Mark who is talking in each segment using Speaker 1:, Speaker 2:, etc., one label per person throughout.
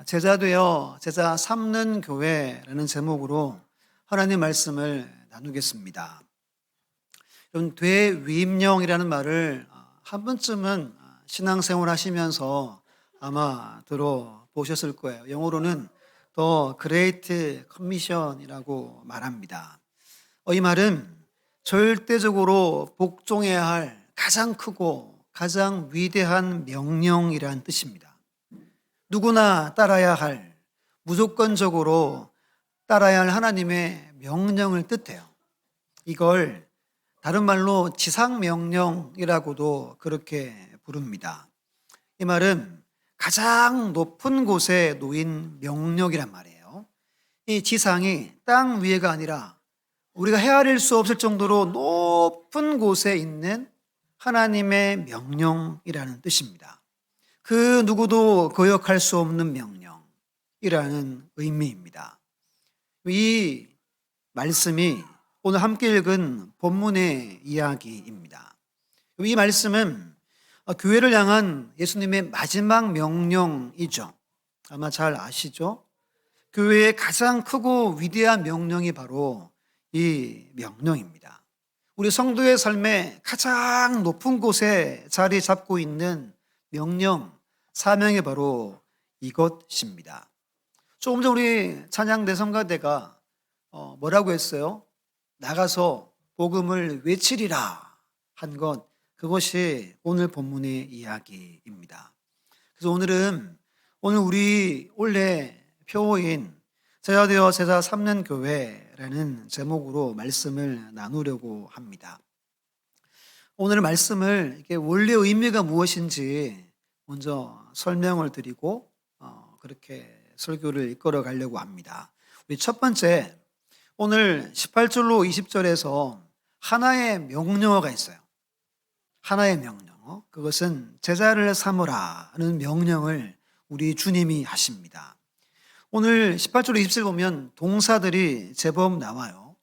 Speaker 1: 제자 되어 제자 삼는 교회라는 제목으로 하나님 말씀을 나누겠습니다. 이런 되위임령이라는 말을 한 번쯤은 신앙생활 하시면서 아마 들어보셨을 거예요. 영어로는 The Great Commission이라고 말합니다. 이 말은 절대적으로 복종해야 할 가장 크고 가장 위대한 명령이라는 뜻입니다. 누구나 따라야 할, 무조건적으로 따라야 할 하나님의 명령을 뜻해요. 이걸 다른 말로 지상명령이라고도 그렇게 부릅니다. 이 말은 가장 높은 곳에 놓인 명령이란 말이에요. 이 지상이 땅 위에가 아니라 우리가 헤아릴 수 없을 정도로 높은 곳에 있는 하나님의 명령이라는 뜻입니다. 그 누구도 거역할 수 없는 명령이라는 의미입니다. 이 말씀이 오늘 함께 읽은 본문의 이야기입니다. 이 말씀은 교회를 향한 예수님의 마지막 명령이죠. 아마 잘 아시죠? 교회의 가장 크고 위대한 명령이 바로 이 명령입니다. 우리 성도의 삶의 가장 높은 곳에 자리 잡고 있는 명령, 사명이 바로 이것입니다. 조금 전 우리 찬양대 성가대가 뭐라고 했어요? 나가서 복음을 외치리라 한 것, 그것이 오늘 본문의 이야기입니다. 그래서 오늘 우리 원래 표어인 제자 되어 제자 삼는 교회라는 제목으로 말씀을 나누려고 합니다. 오늘 말씀을 이게 원래 의미가 무엇인지 먼저 설명을 드리고 그렇게 설교를 이끌어 가려고 합니다. 우리 첫 번째, 오늘 18절로 20절에서 하나의 명령어가 있어요. 하나의 명령어. 그것은 제자를 삼으라는 명령을 우리 주님이 하십니다. 오늘 18절로 20절 보면 동사들이 제법 나와요.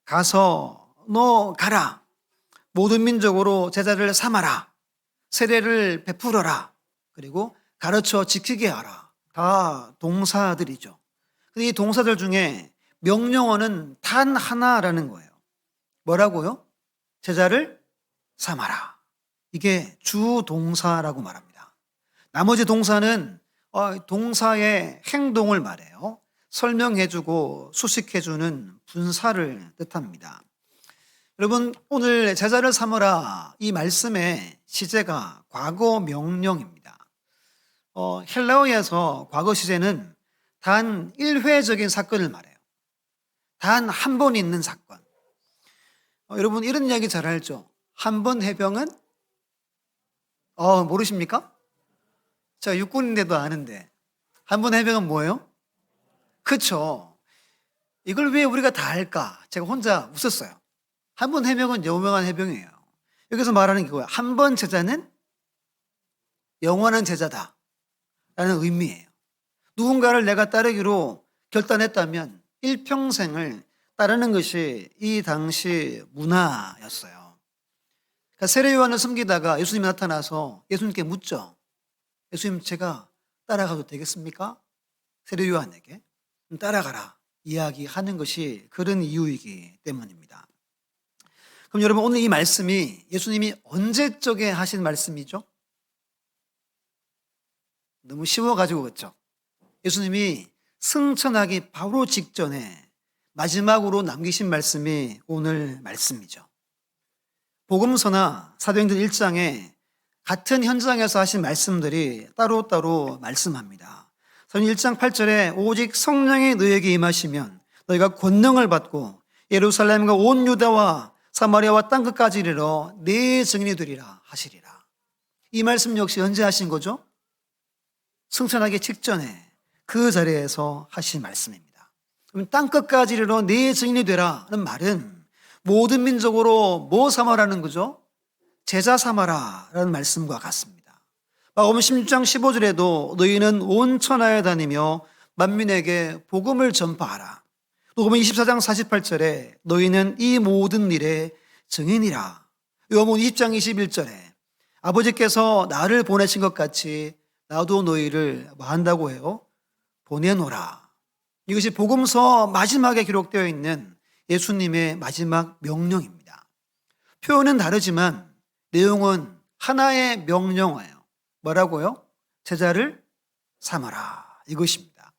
Speaker 1: 가서, 너 가라. 모든 민족으로 제자를 삼아라. 세례를 베풀어라. 그리고 가르쳐 지키게 하라. 다 동사들이죠. 근데 이 동사들 중에 명령어는 단 하나라는 거예요. 뭐라고요? 제자를 삼아라. 이게 주 동사라고 말합니다. 나머지 동사는 동사의 행동을 말해요. 설명해주고 수식해주는 분사를 뜻합니다. 여러분, 오늘 제자를 삼으라 이 말씀의 시제가 과거 명령입니다. 헬라어에서 과거 시제는 단 1회적인 사건을 말해요. 단 한 번 있는 사건. 여러분, 이런 이야기 잘 알죠? 한 번 해병은? 모르십니까? 제가 육군인데도 아는데. 한 번 해병은 뭐예요? 그쵸. 이걸 왜 우리가 다 알까? 제가 혼자 웃었어요. 한 번 해병은 유명한 해병이에요. 여기서 말하는 게 뭐야? 한 번 제자는 영원한 제자다 라는 의미예요. 누군가를 내가 따르기로 결단했다면 일평생을 따르는 것이 이 당시 문화였어요. 그러니까 세례 요한을 섬기다가 예수님이 나타나서 예수님께 묻죠. 예수님, 제가 따라가도 되겠습니까? 세례 요한에게 따라가라 이야기하는 것이 그런 이유이기 때문입니다. 그럼 여러분, 오늘 이 말씀이 예수님이 언제적에 하신 말씀이죠? 너무 쉬워가지고 그렇죠? 예수님이 승천하기 바로 직전에 마지막으로 남기신 말씀이 오늘 말씀이죠. 복음서나 사도행전 1장에 같은 현장에서 하신 말씀들이 따로따로 말씀합니다. 사도행전 1장 8절에 오직 성령이 너에게 임하시면 너희가 권능을 받고 예루살렘과 온 유다와 사마리아와 땅끝까지 이르러 내 증인이 되리라 하시리라. 이 말씀 역시 언제 하신 거죠? 승천하기 직전에 그 자리에서 하신 말씀입니다. 그럼 땅끝까지 이르러 내 증인이 되라는 말은 모든 민족으로 뭐 삼아라는 거죠? 제자 삼아라라는 말씀과 같습니다. 마가복음 16장 15절에도 너희는 온 천하에 다니며 만민에게 복음을 전파하라. 요한복음 24장 48절에 너희는 이 모든 일의 증인이라. 요한복음 20장 21절에 아버지께서 나를 보내신 것 같이 나도 너희를 뭐 한다고 해요? 보내노라. 이것이 복음서 마지막에 기록되어 있는 예수님의 마지막 명령입니다. 표현은 다르지만 내용은 하나의 명령어예요. 뭐라고요? 제자를 삼아라. 이것입니다.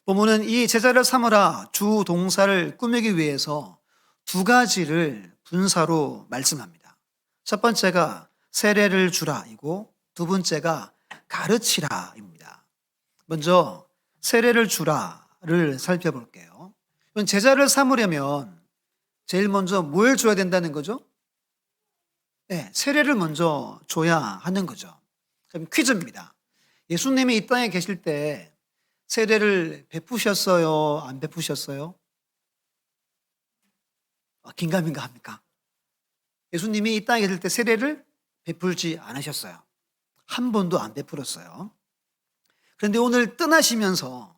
Speaker 1: 본문은 이 제자를 삼아라 주 동사를 꾸미기 위해서 두 가지를 분사로 말씀합니다. 첫 번째가 세례를 주라이고 두 번째가 가르치라입니다. 먼저 세례를 주라를 살펴볼게요. 제자를 삼으려면 제일 먼저 뭘 줘야 된다는 거죠? 네, 세례를 먼저 줘야 하는 거죠. 그럼 퀴즈입니다. 예수님이 이 땅에 계실 때 세례를 베푸셨어요? 안 베푸셨어요? 긴가민가 합니까? 예수님이 이 땅에 계실 때 세례를 베풀지 않으셨어요. 한 번도 안 베풀었어요. 그런데 오늘 떠나시면서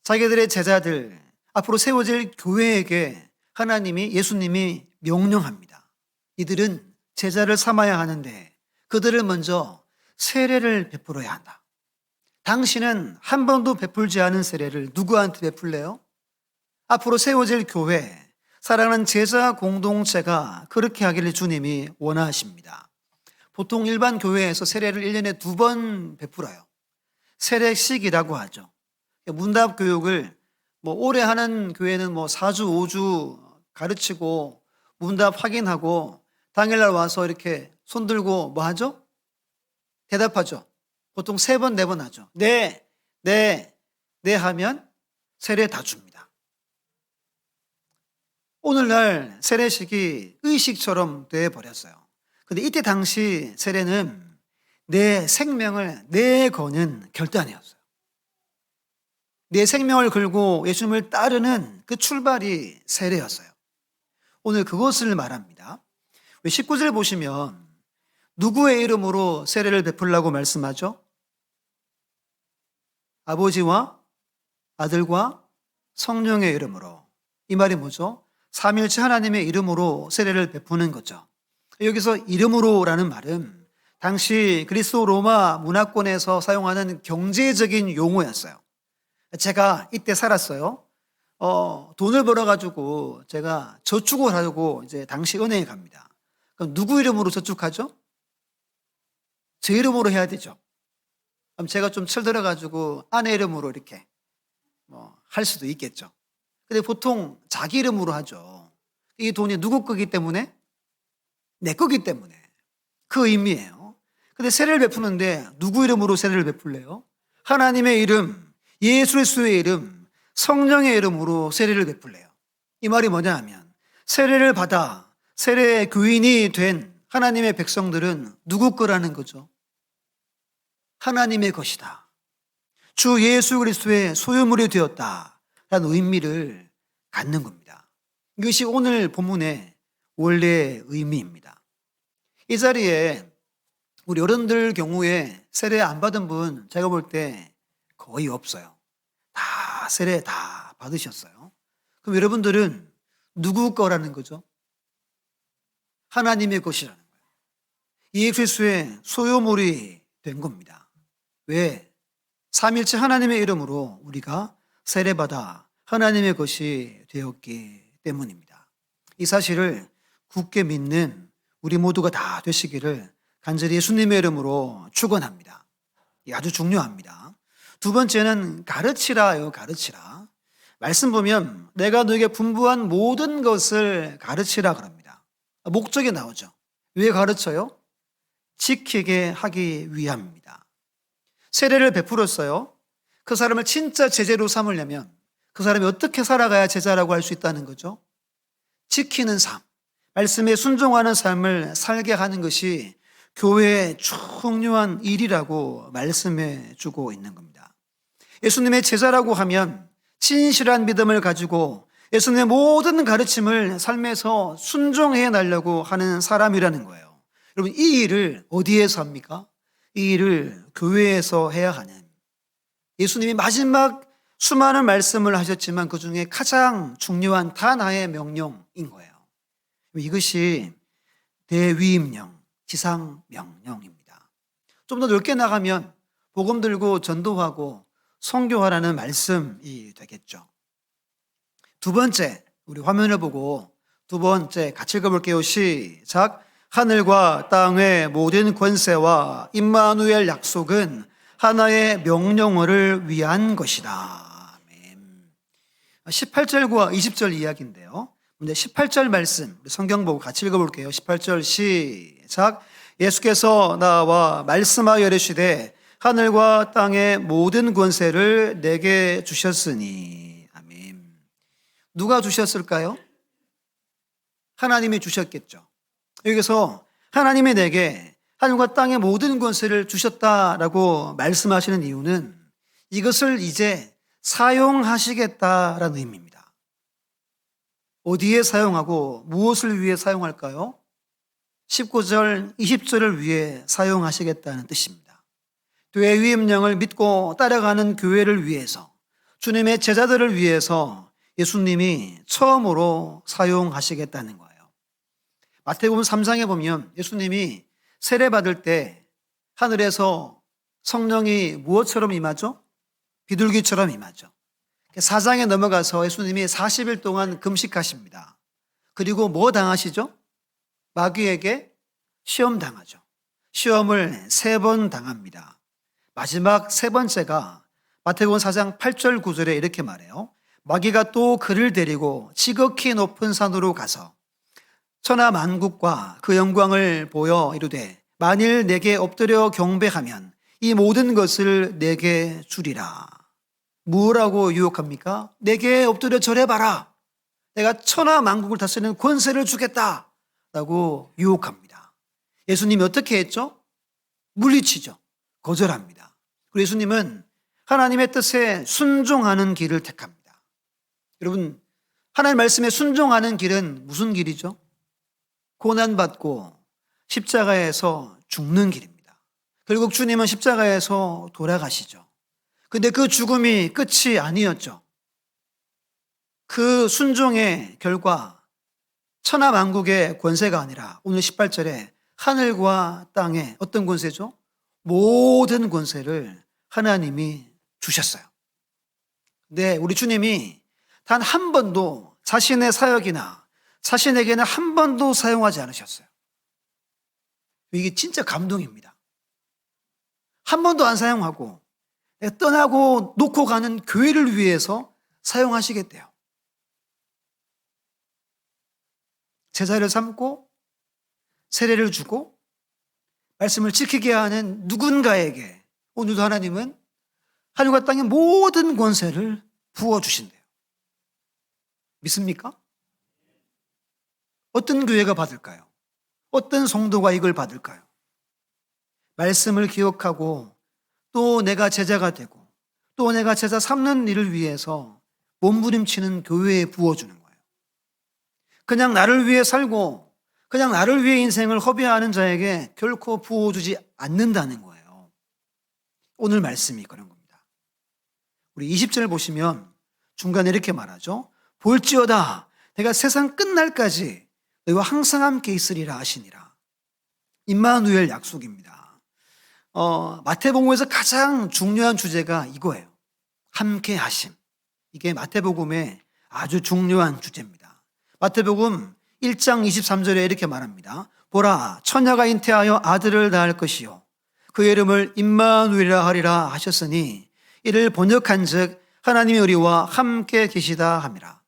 Speaker 1: 자기들의 제자들, 앞으로 세워질 교회에게 하나님이, 예수님이 명령합니다. 이들은 제자를 삼아야 하는데 그들을 먼저 세례를 베풀어야 한다. 당신은 한 번도 베풀지 않은 세례를 누구한테 베풀래요? 앞으로 세워질 교회, 사랑하는 제자 공동체가 그렇게 하기를 주님이 원하십니다. 보통 일반 교회에서 세례를 1년에 2번 베풀어요. 세례식이라고 하죠. 문답 교육을 오래 하는 교회는 4주, 5주 가르치고 문답 확인하고 당일날 와서 이렇게 손 들고 뭐 하죠? 대답하죠. 보통 3번, 4번 하죠. 네, 네, 네 하면 세례 다 줍니다. 오늘날 세례식이 의식처럼 돼버렸어요. 근데 이때 당시 세례는 내 생명을 내거는 결단이었어요. 내 생명을 걸고 예수님을 따르는 그 출발이 세례였어요. 오늘 그것을 말합니다. 19절 보시면 누구의 이름으로 세례를 베풀라고 말씀하죠? 아버지와 아들과 성령의 이름으로. 이 말이 뭐죠? 삼위일체 하나님의 이름으로 세례를 베푸는 거죠. 여기서 이름으로라는 말은 당시 그리스 로마 문화권에서 사용하는 경제적인 용어였어요. 제가 이때 살았어요. 돈을 벌어가지고 제가 저축을 하려고 이제 당시 은행에 갑니다. 그럼 누구 이름으로 저축하죠? 제 이름으로 해야 되죠. 그럼 제가 좀 철들어가지고 아내 이름으로 이렇게 할 수도 있겠죠. 근데 보통 자기 이름으로 하죠. 이 돈이 누구 거기 때문에? 내 거기 때문에. 그 의미예요. 근데 세례를 베푸는데 누구 이름으로 세례를 베풀래요? 하나님의 이름, 예수 그리스도의 이름, 성령의 이름으로 세례를 베풀래요. 이 말이 뭐냐 하면 세례를 받아 세례의 교인이 된 하나님의 백성들은 누구 거라는 거죠? 하나님의 것이다. 주 예수 그리스도의 소유물이 되었다라는 의미를 갖는 겁니다. 이것이 오늘 본문의 원래의 의미입니다. 이 자리에 우리 어른들 경우에 세례 안 받은 분 제가 볼 때 거의 없어요. 다 세례 다 받으셨어요. 그럼 여러분들은 누구 거라는 거죠? 하나님의 것이라는 거예요. 예수 그리스도의 소유물이 된 겁니다. 왜? 삼위일체 하나님의 이름으로 우리가 세례받아 하나님의 것이 되었기 때문입니다. 이 사실을 굳게 믿는 우리 모두가 다 되시기를 간절히 예수님의 이름으로 축원합니다. 아주 중요합니다. 두 번째는 가르치라요. 가르치라. 말씀 보면 내가 너에게 분부한 모든 것을 가르치라 그럽니다. 목적이 나오죠. 왜 가르쳐요? 지키게 하기 위함입니다. 세례를 베풀었어요. 그 사람을 진짜 제자로 삼으려면 그 사람이 어떻게 살아가야 제자라고 할 수 있다는 거죠? 지키는 삶, 말씀에 순종하는 삶을 살게 하는 것이 교회의 중요한 일이라고 말씀해 주고 있는 겁니다. 예수님의 제자라고 하면 진실한 믿음을 가지고 예수님의 모든 가르침을 삶에서 순종해 나려고 하는 사람이라는 거예요. 여러분, 이 일을 어디에서 합니까? 이 일을 교회에서 해야 하는, 예수님이 마지막 수많은 말씀을 하셨지만 그 중에 가장 중요한 단 하나의 명령인 거예요. 이것이 대위임령, 지상명령입니다. 좀 더 넓게 나가면 복음 들고 전도하고 선교하라는 말씀이 되겠죠. 두 번째, 우리 화면을 보고 두 번째 같이 읽어볼게요. 시작. 하늘과 땅의 모든 권세와 임마누엘 약속은 하나의 명령어를 위한 것이다. 아멘. 18절과 20절 이야기인데요. 먼저 18절 말씀, 우리 성경 보고 같이 읽어볼게요. 18절 시작. 예수께서 나와 말씀하여 이르시되 하늘과 땅의 모든 권세를 내게 주셨으니. 아멘. 누가 주셨을까요? 하나님이 주셨겠죠. 여기서 하나님이 내게 하늘과 땅의 모든 권세를 주셨다라고 말씀하시는 이유는 이것을 이제 사용하시겠다라는 의미입니다. 어디에 사용하고 무엇을 위해 사용할까요? 19절, 20절을 위해 사용하시겠다는 뜻입니다. 대위임령을 믿고 따라가는 교회를 위해서, 주님의 제자들을 위해서 예수님이 처음으로 사용하시겠다는 거예요. 마태복음 3장에 보면 예수님이 세례받을 때 하늘에서 성령이 무엇처럼 임하죠? 비둘기처럼 임하죠. 4장에 넘어가서 예수님이 40일 동안 금식하십니다. 그리고 뭐 당하시죠? 마귀에게 시험 당하죠. 시험을 3번 당합니다. 마지막 3번째가 마태복음 4장 8절 9절에 이렇게 말해요. 마귀가 또 그를 데리고 지극히 높은 산으로 가서 천하 만국과 그 영광을 보여 이르되 만일 내게 엎드려 경배하면 이 모든 것을 내게 주리라. 뭐라고 유혹합니까? 내게 엎드려 절해봐라. 내가 천하 만국을 다스리는 권세를 주겠다 라고 유혹합니다. 예수님이 어떻게 했죠? 물리치죠. 거절합니다. 그리고 예수님은 하나님의 뜻에 순종하는 길을 택합니다. 여러분, 하나님의 말씀에 순종하는 길은 무슨 길이죠? 고난받고 십자가에서 죽는 길입니다. 결국 주님은 십자가에서 돌아가시죠. 근데 그 죽음이 끝이 아니었죠. 그 순종의 결과 천하 만국의 권세가 아니라 오늘 18절에 하늘과 땅의 어떤 권세죠? 모든 권세를 하나님이 주셨어요. 근데 우리 주님이 단 한 번도 자신의 사역이나 자신에게는 한 번도 사용하지 않으셨어요. 이게 진짜 감동입니다. 한 번도 안 사용하고 떠나고 놓고 가는 교회를 위해서 사용하시겠대요. 제자를 삼고 세례를 주고 말씀을 지키게 하는 누군가에게 오늘도 하나님은 하늘과 땅의 모든 권세를 부어주신대요. 믿습니까? 어떤 교회가 받을까요? 어떤 성도가 이걸 받을까요? 말씀을 기억하고 또 내가 제자가 되고 또 내가 제자 삼는 일을 위해서 몸부림치는 교회에 부어주는 거예요. 그냥 나를 위해 살고 그냥 나를 위해 인생을 허비하는 자에게 결코 부어주지 않는다는 거예요. 오늘 말씀이 그런 겁니다. 우리 20절 보시면 중간에 이렇게 말하죠. 볼지어다 내가 세상 끝날까지 너희와 항상 함께 있으리라 하시니라. 임마누엘 약속입니다. 마태복음에서 가장 중요한 주제가 이거예요. 함께 하심. 이게 마태복음의 아주 중요한 주제입니다. 마태복음 1장 23절에 이렇게 말합니다. 보라 처녀가 잉태하여 아들을 낳을 것이요 그 이름을 임마누엘이라 하리라 하셨으니 이를 번역한즉 하나님이 우리와 함께 계시다 함이라.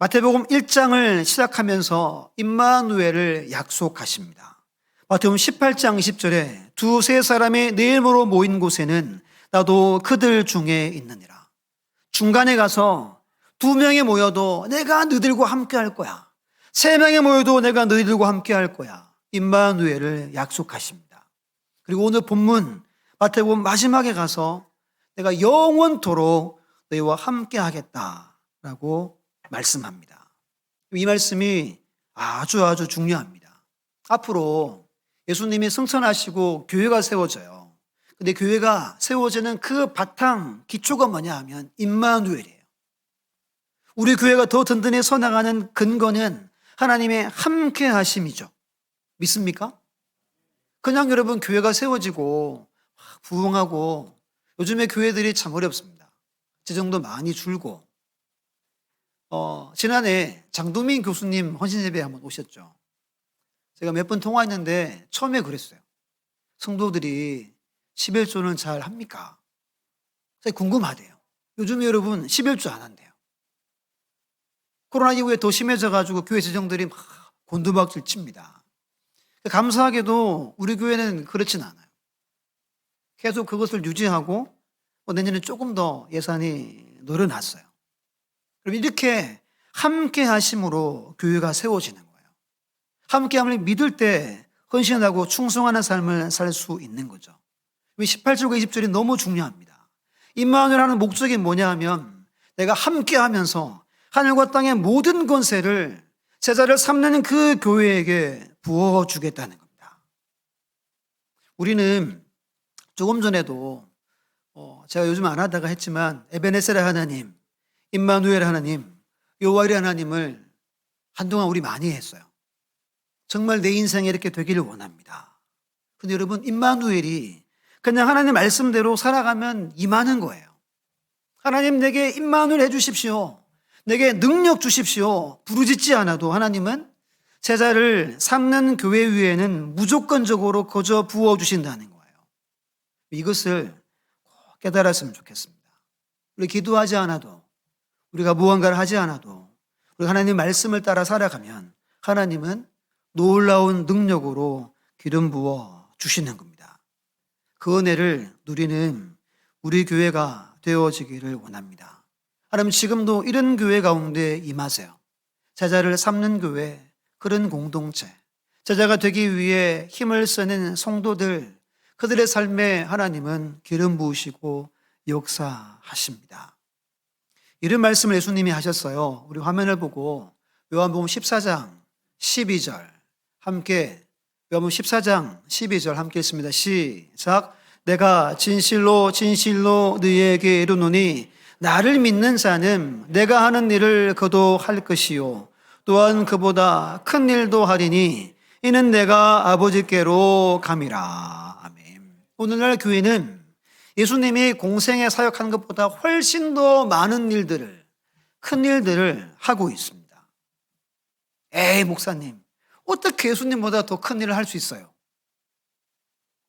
Speaker 1: 마태복음 1장을 시작하면서 임마누엘을 약속하십니다. 마태복음 18장 20절에 두세 사람이 내 이름으로 모인 곳에는 나도 그들 중에 있느니라. 중간에 가서 2명이 모여도 내가 너희들과 함께 할 거야. 3명이 모여도 내가 너희들과 함께 할 거야. 임마누엘을 약속하십니다. 그리고 오늘 본문 마태복음 마지막에 가서 내가 영원토록 너희와 함께 하겠다라고 말씀합니다. 이 말씀이 아주 중요합니다. 앞으로 예수님이 승천하시고 교회가 세워져요. 근데 교회가 세워지는 그 바탕 기초가 뭐냐 하면 임마누엘이에요. 우리 교회가 더 든든히 서나가는 근거는 하나님의 함께 하심이죠. 믿습니까? 그냥 여러분 교회가 세워지고 부흥하고 요즘에 교회들이 참 어렵습니다. 재정도 많이 줄고, 지난해 장동민 교수님 헌신예배 한번 오셨죠. 제가 몇 번 통화했는데 처음에 그랬어요. 성도들이 11조는 잘 합니까? 궁금하대요. 요즘 여러분 11조 안 한대요. 코로나 이후에 더 심해져가지고 교회 재정들이 막 곤두박질 칩니다. 감사하게도 우리 교회는 그렇진 않아요. 계속 그것을 유지하고 내년에 조금 더 예산이 늘어났어요. 그럼 이렇게 함께 하심으로 교회가 세워지는 거예요. 함께함을 믿을 때 헌신하고 충성하는 삶을 살 수 있는 거죠. 18절과 20절이 너무 중요합니다. 임마누엘 하는 목적이 뭐냐 하면 내가 함께하면서 하늘과 땅의 모든 권세를 제자를 삼는 그 교회에게 부어주겠다는 겁니다. 우리는 조금 전에도 제가 요즘 안 하다가 했지만 에베네셀의 하나님, 임마누엘 하나님, 여호와의 하나님을 한동안 우리 많이 했어요. 정말 내 인생에 이렇게 되기를 원합니다. 근데 여러분, 임마누엘이 그냥 하나님 말씀대로 살아가면 임하는 거예요. 하나님 내게 임마누엘 해주십시오. 내게 능력 주십시오. 부르짖지 않아도 하나님은 제자를 삼는 교회 위에는 무조건적으로 거저 부어주신다는 거예요. 이것을 꼭 깨달았으면 좋겠습니다. 우리 기도하지 않아도, 우리가 무언가를 하지 않아도 우리 하나님 말씀을 따라 살아가면 하나님은 놀라운 능력으로 기름 부어 주시는 겁니다. 그 은혜를 누리는 우리 교회가 되어지기를 원합니다. 하나님 지금도 이런 교회 가운데 임하세요. 제자를 삼는 교회, 그런 공동체, 제자가 되기 위해 힘을 쓰는 성도들, 그들의 삶에 하나님은 기름 부으시고 역사하십니다. 이런 말씀을 예수님이 하셨어요. 우리 화면을 보고 요한복음 14장 12절 함께, 요한복음 14장 12절 함께 읽습니다. 시작. 내가 진실로 진실로 너희에게 이르노니 나를 믿는 자는 내가 하는 일을 그도 할 것이요 또한 그보다 큰 일도 하리니 이는 내가 아버지께로 감이라. 아멘. 오늘날 교회는 예수님이 공생에 사역한 것보다 훨씬 더 많은 일들을, 큰 일들을 하고 있습니다. 에이 목사님, 어떻게 예수님보다 더 큰 일을 할 수 있어요?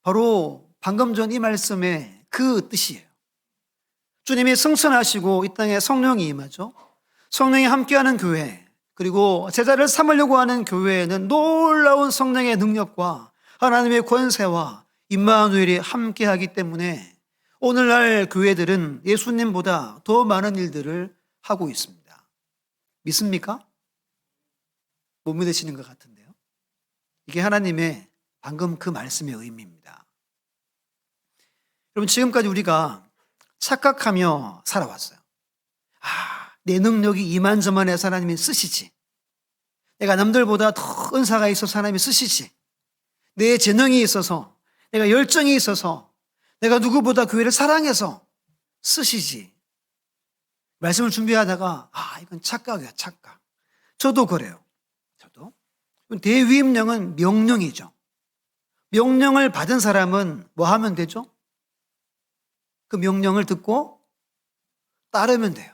Speaker 1: 바로 방금 전 이 말씀의 그 뜻이에요. 주님이 승천하시고 이 땅에 성령이 임하죠. 성령이 함께하는 교회, 그리고 제자를 삼으려고 하는 교회에는 놀라운 성령의 능력과 하나님의 권세와 임마누엘이 함께하기 때문에 오늘날 교회들은 예수님보다 더 많은 일들을 하고 있습니다. 믿습니까? 못 믿으시는 것 같은데요. 이게 하나님의 방금 그 말씀의 의미입니다. 여러분, 지금까지 우리가 착각하며 살아왔어요. 내 능력이 이만저만해서 하나님이 쓰시지. 내가 남들보다 더 은사가 있어서 하나님이 쓰시지. 내 재능이 있어서, 내가 열정이 있어서, 내가 누구보다 교회를 사랑해서 쓰시지. 말씀을 준비하다가 이건 착각이야, 착각. 저도 그래요. 저도. 대위임령은 명령이죠. 명령을 받은 사람은 뭐 하면 되죠? 그 명령을 듣고 따르면 돼요.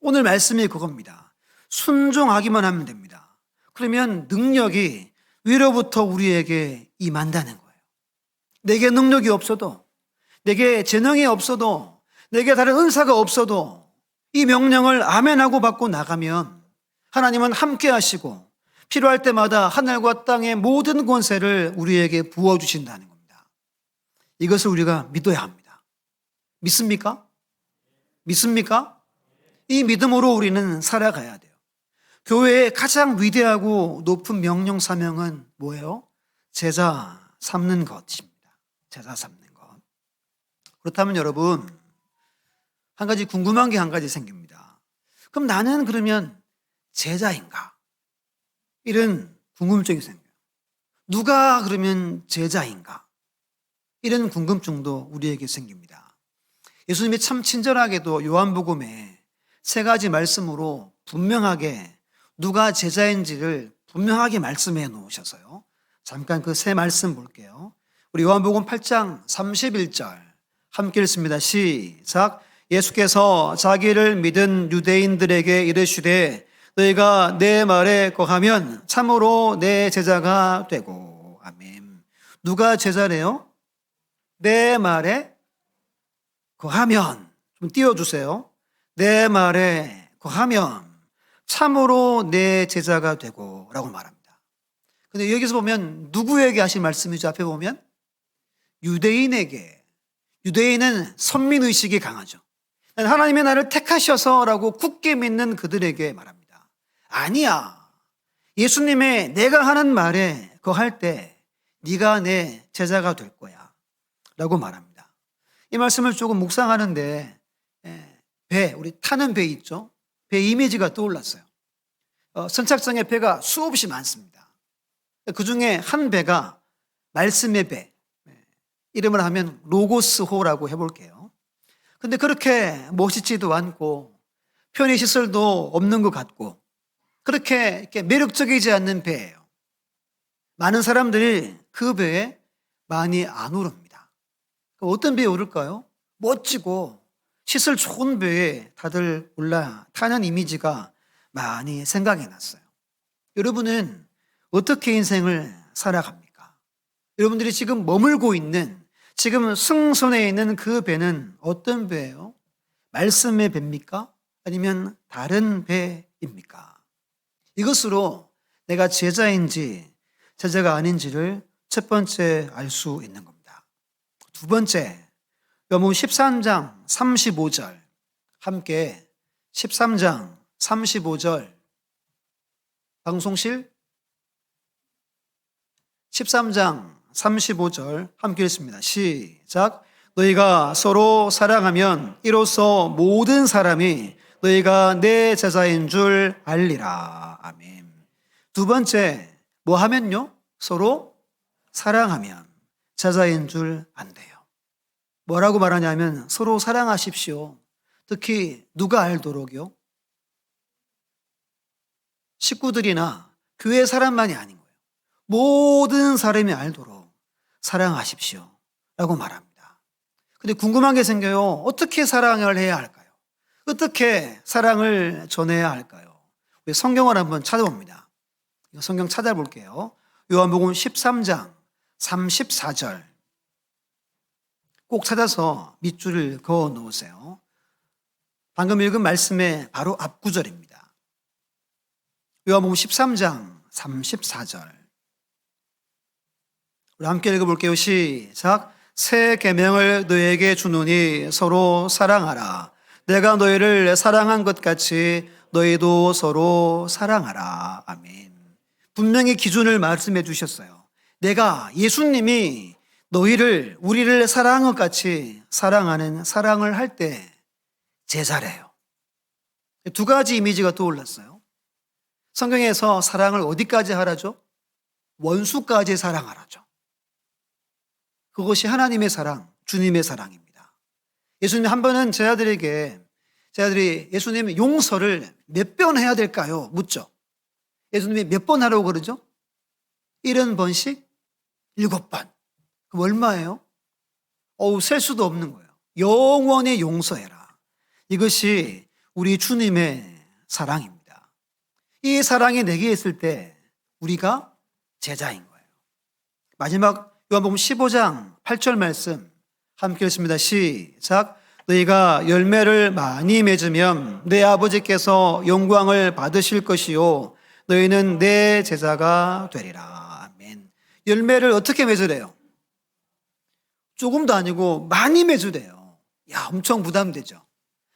Speaker 1: 오늘 말씀이 그겁니다. 순종하기만 하면 됩니다. 그러면 능력이 위로부터 우리에게 임한다는 거예요. 내게 능력이 없어도, 내게 재능이 없어도, 내게 다른 은사가 없어도 이 명령을 아멘하고 받고 나가면 하나님은 함께 하시고 필요할 때마다 하늘과 땅의 모든 권세를 우리에게 부어주신다는 겁니다. 이것을 우리가 믿어야 합니다. 믿습니까? 믿습니까? 이 믿음으로 우리는 살아가야 돼요. 교회의 가장 위대하고 높은 명령 사명은 뭐예요? 제자 삼는 것입니다. 제자 삼는 것. 그렇다면 여러분, 한 가지 궁금한 게 한 가지 생깁니다. 그럼 나는 그러면 제자인가? 이런 궁금증이 생겨요. 누가 그러면 제자인가? 이런 궁금증도 우리에게 생깁니다. 예수님이 참 친절하게도 요한복음에 세 가지 말씀으로 분명하게 누가 제자인지를 분명하게 말씀해 놓으셔서요. 잠깐 그 세 말씀 볼게요. 우리 요한복음 8장 31절 함께 읽습니다. 시작. 예수께서 자기를 믿은 유대인들에게 이르시되 너희가 내 말에 거하면 참으로 내 제자가 되고. 아멘. 누가 제자래요? 내 말에 거하면. 좀 띄워주세요. 내 말에 거하면 참으로 내 제자가 되고 라고 말합니다. 근데 여기서 보면 누구에게 하신 말씀이죠? 앞에 보면 유대인에게. 유대인은 선민의식이 강하죠. 하나님의 나를 택하셔서 라고 굳게 믿는 그들에게 말합니다. 아니야. 예수님의 내가 하는 말에 거할 때 네가 내 제자가 될 거야 라고 말합니다. 이 말씀을 조금 묵상하는데 배, 우리 타는 배 있죠? 배 이미지가 떠올랐어요. 선착장에 배가 수없이 많습니다. 그 중에 한 배가 말씀의 배, 이름을 하면 로고스호라고 해볼게요. 근데 그렇게 멋있지도 않고 편의시설도 없는 것 같고 그렇게 이렇게 매력적이지 않는 배예요. 많은 사람들이 그 배에 많이 안 오릅니다. 어떤 배에 오를까요? 멋지고 시설 좋은 배에 다들 올라타는 이미지가 많이 생각이 났어요. 여러분은 어떻게 인생을 살아갑니까? 여러분들이 지금 머물고 있는, 지금 승선에 있는 그 배는 어떤 배예요? 말씀의 배입니까? 아니면 다른 배입니까? 이것으로 내가 제자인지 제자가 아닌지를 첫 번째 알 수 있는 겁니다. 두 번째, 요한복음 13장 35절 함께 13장 35절 방송실 13장 35절 함께 읽습니다. 시작. 너희가 서로 사랑하면 이로써 모든 사람이 너희가 내 제자인 줄 알리라. 아멘. 두 번째, 뭐 하면요? 서로 사랑하면 제자인 줄 안돼요. 뭐라고 말하냐면 서로 사랑하십시오. 특히 누가 알도록요? 식구들이나 교회 사람만이 아닌 거예요. 모든 사람이 알도록 사랑하십시오 라고 말합니다. 근데 궁금한 게 생겨요. 어떻게 사랑을 해야 할까요? 어떻게 사랑을 전해야 할까요? 우리 성경을 한번 찾아봅니다. 성경 찾아볼게요. 요한복음 13장 34절 꼭 찾아서 밑줄을 그어 놓으세요. 방금 읽은 말씀의 바로 앞구절입니다. 요한복음 13장 34절 우리 함께 읽어볼게요. 시작. 새 계명을 너희에게 주노니 서로 사랑하라. 내가 너희를 사랑한 것 같이 너희도 서로 사랑하라. 아멘. 분명히 기준을 말씀해 주셨어요. 내가 예수님이 너희를 우리를 사랑한 것 같이 사랑하는 사랑을 할 때 제자래요. 두 가지 이미지가 떠올랐어요. 성경에서 사랑을 어디까지 하라죠? 원수까지 사랑하라죠. 그것이 하나님의 사랑, 주님의 사랑입니다. 예수님이 한 번은 제자들이 예수님 용서를 몇 번 해야 될까요? 묻죠. 예수님이 몇 번 하라고 그러죠? 70번씩 7번. 그럼 얼마예요? 셀 수도 없는 거예요. 영원히 용서해라. 이것이 우리 주님의 사랑입니다. 이 사랑이 내게 있을 때 우리가 제자인 거예요. 마지막 요한복음 15장 8절 말씀 함께 읽습니다. 시작. 너희가 열매를 많이 맺으면 내 아버지께서 영광을 받으실 것이요 너희는 내 제자가 되리라. 아멘. 열매를 어떻게 맺으래요? 조금도 아니고 많이 맺으래요. 엄청 부담되죠.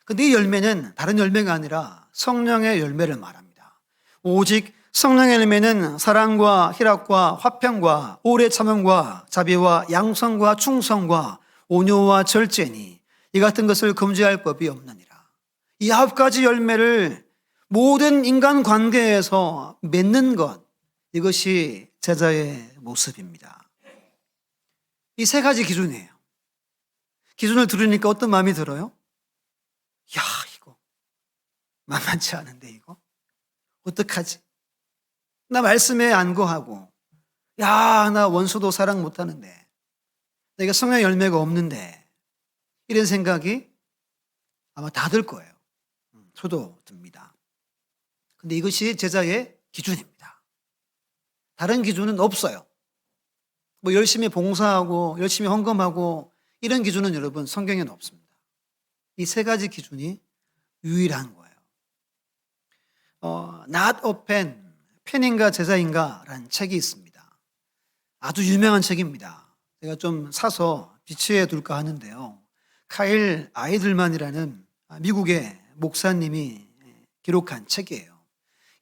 Speaker 1: 근데 이 열매는 다른 열매가 아니라 성령의 열매를 말합니다. 오직 성령의 열매는 사랑과 희락과 화평과 오래 참음과 자비와 양성과 충성과 온유와 절제니 이 같은 것을 금지할 법이 없느니라. 이 9가지 열매를 모든 인간 관계에서 맺는 것, 이것이 제자의 모습입니다. 이 3가지 기준이에요. 기준을 들으니까 어떤 마음이 들어요? 이거 만만치 않은데 이거? 어떡하지? 나 말씀에 안 거하고 나 원수도 사랑 못하는데 내가 성령 열매가 없는데 이런 생각이 아마 다 들 거예요. 저도 듭니다. 근데 이것이 제자의 기준입니다. 다른 기준은 없어요. 뭐 열심히 봉사하고 열심히 헌금하고 이런 기준은 여러분 성경에는 없습니다. 이 세 가지 기준이 유일한 거예요. Not a pen, 펜인가 제자인가라는 책이 있습니다. 아주 유명한 책입니다. 제가 좀 사서 비치해 둘까 하는데요. 카일 아이들만이라는 미국의 목사님이 기록한 책이에요.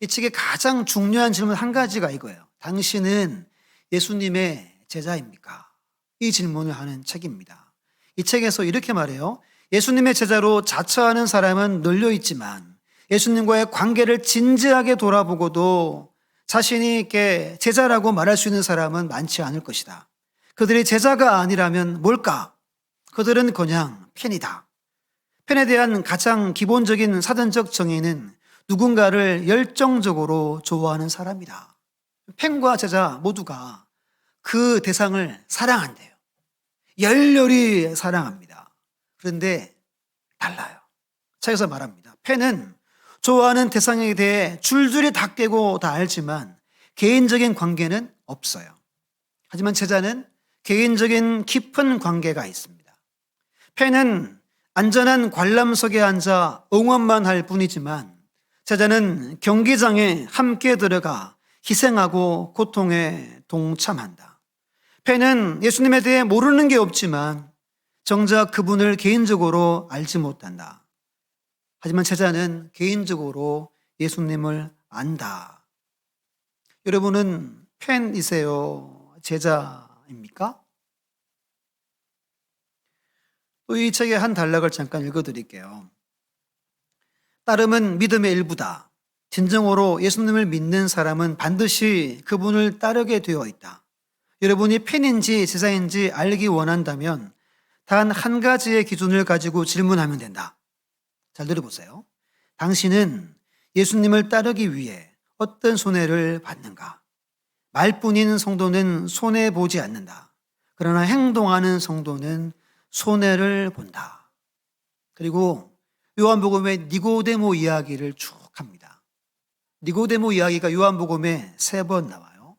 Speaker 1: 이 책의 가장 중요한 질문 한 가지가 이거예요. 당신은 예수님의 제자입니까? 이 질문을 하는 책입니다. 이 책에서 이렇게 말해요. 예수님의 제자로 자처하는 사람은 널려 있지만 예수님과의 관계를 진지하게 돌아보고도 자신이 이렇게 제자라고 말할 수 있는 사람은 많지 않을 것이다. 그들이 제자가 아니라면 뭘까? 그들은 그냥 펜이다. 펜에 대한 가장 기본적인 사전적 정의는 누군가를 열정적으로 좋아하는 사람이다. 펜과 제자 모두가 그 대상을 사랑한대요. 열렬히 사랑합니다. 그런데 달라요. 책에서 말합니다. 펜은 좋아하는 대상에 대해 줄줄이 다 깨고 다 알지만 개인적인 관계는 없어요. 하지만 제자는 개인적인 깊은 관계가 있습니다. 펜은 안전한 관람석에 앉아 응원만 할 뿐이지만 제자는 경기장에 함께 들어가 희생하고 고통에 동참한다. 펜은 예수님에 대해 모르는 게 없지만 정작 그분을 개인적으로 알지 못한다. 하지만 제자는 개인적으로 예수님을 안다. 여러분은 펜이세요? 제자입니까? 또 이 책의 한 단락을 잠깐 읽어드릴게요. 따름은 믿음의 일부다. 진정으로 예수님을 믿는 사람은 반드시 그분을 따르게 되어 있다. 여러분이 펜인지 제자인지 알기 원한다면 단 한 가지의 기준을 가지고 질문하면 된다. 잘 들어보세요. 당신은 예수님을 따르기 위해 어떤 손해를 받는가? 말뿐인 성도는 손해보지 않는다. 그러나 행동하는 성도는 손해를 본다. 그리고 요한복음의 니고데모 이야기를 쭉 합니다. 니고데모 이야기가 요한복음에 3번 나와요.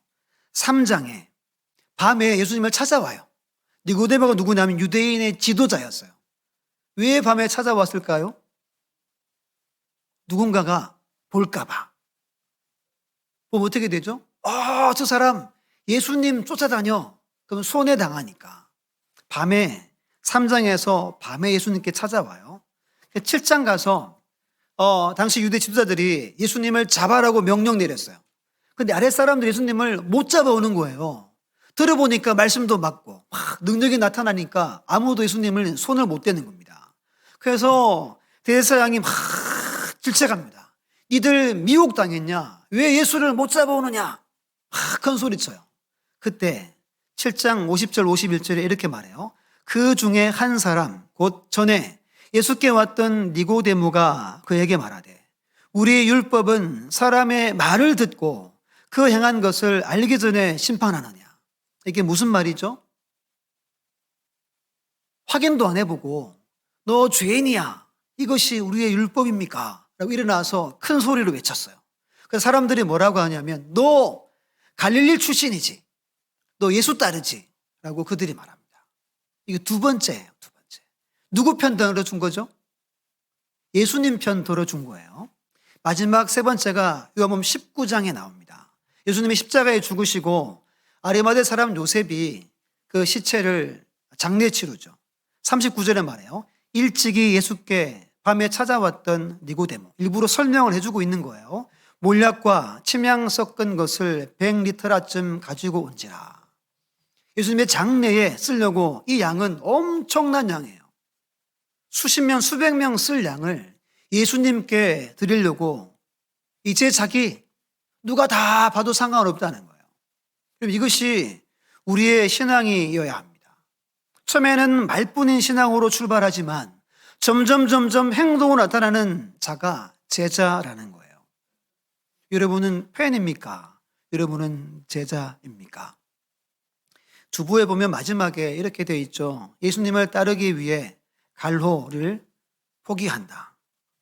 Speaker 1: 3장에 밤에 예수님을 찾아와요. 니고데모가 누구냐면 유대인의 지도자였어요. 왜 밤에 찾아왔을까요? 누군가가 볼까봐. 보면 어떻게 되죠? 저 사람 예수님 쫓아다녀. 그럼 손해당하니까. 밤에 3장에서 밤에 예수님께 찾아와요. 7장 가서 당시 유대 지도자들이 예수님을 잡아라고 명령 내렸어요. 근데 아랫사람들이 예수님을 못 잡아오는 거예요. 들어보니까 말씀도 맞고 막 능력이 나타나니까 아무도 예수님을 손을 못 대는 겁니다. 그래서 대제사장이 막 질책합니다. 니들 미혹당했냐? 왜 예수를 못 잡아오느냐? 막 큰 소리쳐요. 그때 7장 50절 51절에 이렇게 말해요. 그 중에 한 사람 곧 전에 예수께 왔던 니고데모가 그에게 말하되 우리의 율법은 사람의 말을 듣고 그 행한 것을 알기 전에 심판하느냐. 이게 무슨 말이죠? 확인도 안 해보고 너 죄인이야. 이것이 우리의 율법입니까? 라고 일어나서 큰 소리로 외쳤어요. 그래서 사람들이 뭐라고 하냐면 너 갈릴리 출신이지. 너 예수 따르지. 라고 그들이 말합니다. 이게 두 번째예요. 두 번째. 누구 편 들어준 거죠? 예수님 편 들어준 거예요. 마지막 세 번째가 요한복음 19장에 나옵니다. 예수님이 십자가에 죽으시고 아리마대 사람 요셉이 그 시체를 장례 치르죠. 39절에 말해요. 일찍이 예수께 밤에 찾아왔던 니고데모. 일부러 설명을 해주고 있는 거예요. 몰약과 침향 섞은 것을 100리터라쯤 가지고 온지라. 예수님의 장례에 쓰려고 이 양은 엄청난 양이에요. 수십 명, 수백 명 쓸 양을 예수님께 드리려고 이제 자기 누가 다 봐도 상관없다는 거예요. 그럼 이것이 우리의 신앙이어야 합니다. 처음에는 말뿐인 신앙으로 출발하지만 점점 행동으로 나타나는 자가 제자라는 거예요. 여러분은 팬입니까? 여러분은 제자입니까? 주부에 보면 마지막에 이렇게 돼 있죠. 예수님을 따르기 위해 갈호를 포기한다.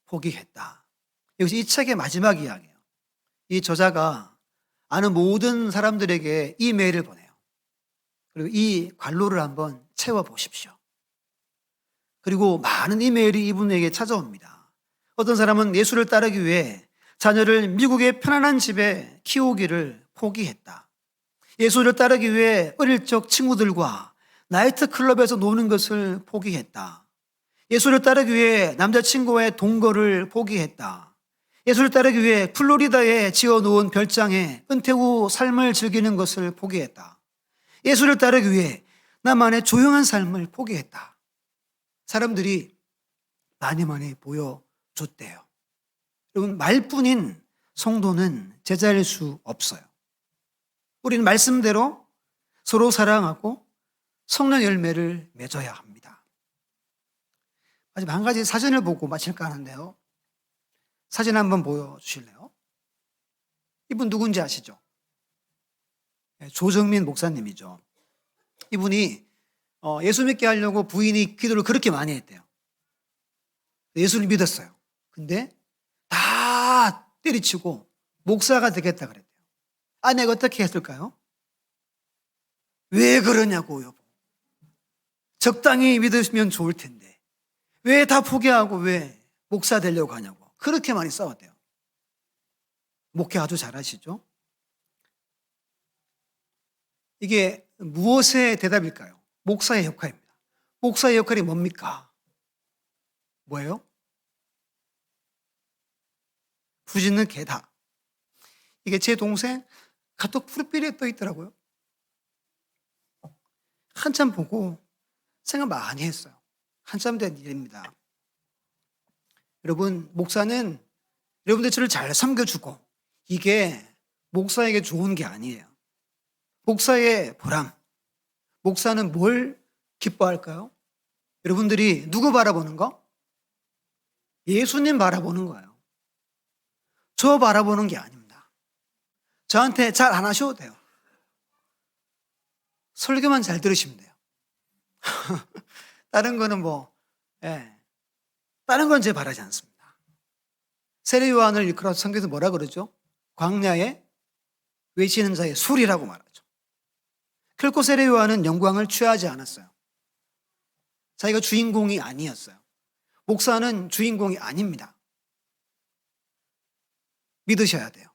Speaker 1: 포기했다. 여기서 이 책의 마지막 이야기예요. 이 저자가 아는 모든 사람들에게 이메일을 보내요. 그리고 이 관로를 한번 채워보십시오. 그리고 많은 이메일이 이분에게 찾아옵니다. 어떤 사람은 예수를 따르기 위해 자녀를 미국의 편안한 집에 키우기를 포기했다. 예수를 따르기 위해 어릴 적 친구들과 나이트클럽에서 노는 것을 포기했다. 예수를 따르기 위해 남자친구와의 동거를 포기했다. 예수를 따르기 위해 플로리다에 지어놓은 별장에 은퇴 후 삶을 즐기는 것을 포기했다. 예수를 따르기 위해 나만의 조용한 삶을 포기했다. 사람들이 많이 보여줬대요. 여러분, 말뿐인 성도는 제자일 수 없어요. 우리는 말씀대로 서로 사랑하고 성령 열매를 맺어야 합니다. 마지막 한 가지 사진을 보고 마칠까 하는데요. 사진 한번 보여주실래요? 이분 누군지 아시죠? 조정민 목사님이죠. 이분이 예수 믿게 하려고 부인이 기도를 그렇게 많이 했대요. 예수를 믿었어요. 근데 다 때리치고 목사가 되겠다 그랬대요. 아내가 어떻게 했을까요? 왜 그러냐고 여보. 적당히 믿으시면 좋을 텐데 왜 다 포기하고 왜 목사 되려고 하냐고. 그렇게 많이 싸웠대요. 목회 아주 잘하시죠? 이게 무엇의 대답일까요? 목사의 역할입니다. 목사의 역할이 뭡니까? 뭐예요? 부짖는 개다. 이게 제 동생 카톡 프로필에 떠 있더라고요. 한참 보고 생각 많이 했어요. 한참 된 일입니다. 여러분, 목사는 여러분들 저를 잘 섬겨주고 이게 목사에게 좋은 게 아니에요. 목사의 보람. 목사는 뭘 기뻐할까요? 여러분들이 누구 바라보는 거? 예수님 바라보는 거예요. 저 바라보는 게 아닙니다. 저한테 잘 안 하셔도 돼요. 설교만 잘 들으시면 돼요. 다른 거는 다른 건 제 바라지 않습니다. 세례 요한을 일컬어 성경에서 뭐라 그러죠? 광야에 외치는 자의 술이라고 말하죠. 결코 세례 요한은 영광을 취하지 않았어요. 자기가 주인공이 아니었어요. 목사는 주인공이 아닙니다. 믿으셔야 돼요.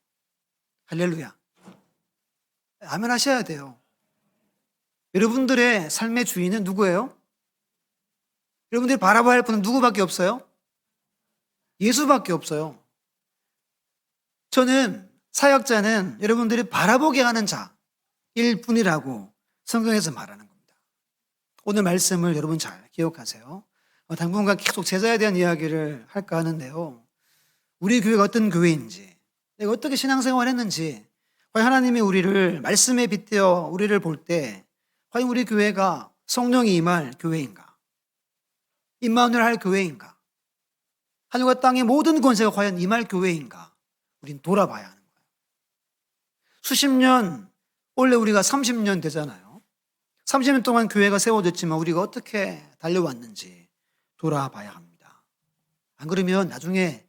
Speaker 1: 할렐루야. 아멘 하셔야 돼요. 여러분들의 삶의 주인은 누구예요? 여러분들이 바라봐야 할 분은 누구밖에 없어요? 예수밖에 없어요. 저는 사역자는 여러분들이 바라보게 하는 자일 뿐이라고 성경에서 말하는 겁니다. 오늘 말씀을 여러분 잘 기억하세요. 당분간 계속 제자에 대한 이야기를 할까 하는데요. 우리 교회가 어떤 교회인지, 내가 어떻게 신앙생활을 했는지, 과연 하나님이 우리를 말씀에 빗대어 우리를 볼 때 과연 우리 교회가 성령이 임할 교회인가? 임마누엘 할 교회인가? 하늘과 땅의 모든 권세가 과연 임할 교회인가? 우린 돌아봐야 하는 거예요. 수십 년, 원래 우리가 30년 되잖아요. 30년 동안 교회가 세워졌지만 우리가 어떻게 달려왔는지 돌아봐야 합니다. 안 그러면 나중에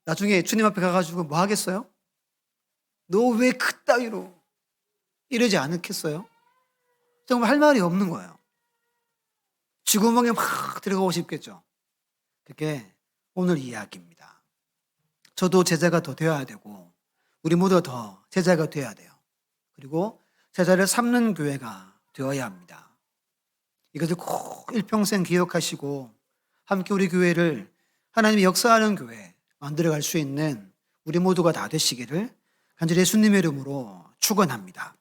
Speaker 1: 나중에 주님 앞에 가가지고 뭐 하겠어요? 너 왜 그따위로 이러지 않겠어요? 정말 할 말이 없는 거예요. 쥐구멍에 막 들어가고 싶겠죠. 그게 오늘 이야기입니다. 저도 제자가 더 되어야 되고 우리 모두가 더 제자가 되어야 돼요. 그리고 제자를 삼는 교회가 되어야 합니다. 이것을 꼭 일평생 기억하시고 함께 우리 교회를 하나님이 역사하는 교회 만들어갈 수 있는 우리 모두가 다 되시기를 간절히 예수님의 이름으로 축원합니다.